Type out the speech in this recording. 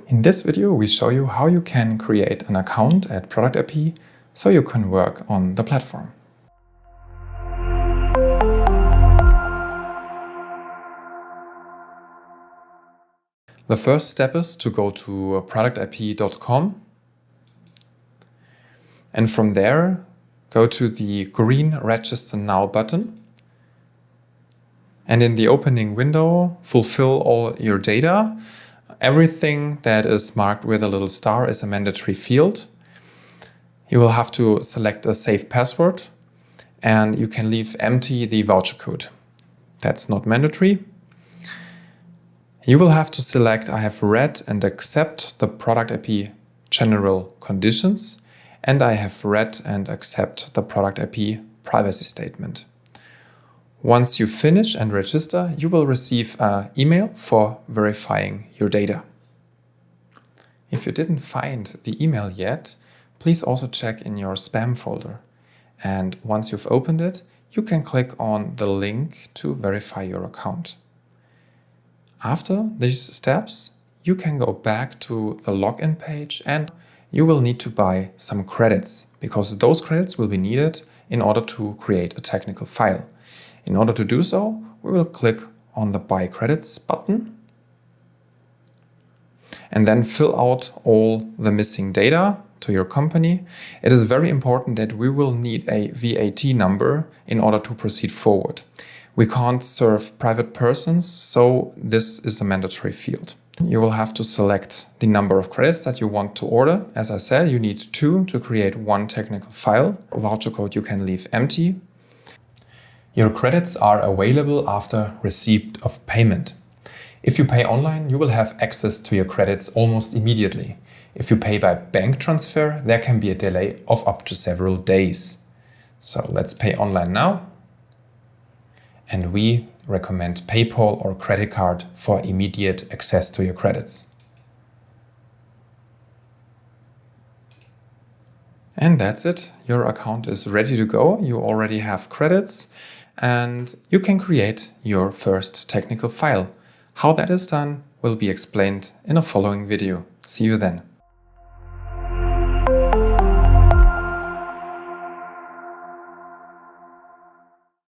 In this video, we show you how you can create an account at ProductIP so you can work on the platform. The first step is to go to ProductIP.com and from there go to the green Register Now button. And in the opening window, fulfill all your data. Everything that is marked with a little star is a mandatory field. You will have to select a safe password and you can leave empty the voucher code. That's not mandatory. You will have to select I have read and accept the ProductIP general conditions and I have read and accept the ProductIP privacy statement. Once you finish and register, you will receive an email for verifying your data. If you didn't find the email yet, please also check in your spam folder. And once you've opened it, you can click on the link to verify your account. After these steps, you can go back to the login page and you will need to buy some credits because those credits will be needed in order to create a technical file. In order to do so, we will click on the Buy Credits button and then fill out all the missing data to your company. It is very important that we will need a VAT number in order to proceed forward. We can't serve private persons, so this is a mandatory field. You will have to select the number of credits that you want to order. As I said, you need 2 to create one technical file. A voucher code you can leave empty. Your credits are available after receipt of payment. If you pay online, you will have access to your credits almost immediately. If you pay by bank transfer, there can be a delay of up to several days. So let's pay online now. And we recommend PayPal or credit card for immediate access to your credits. And that's it. Your account is ready to go. You already have credits and you can create your first technical file. How that is done will be explained in a following video. See you then.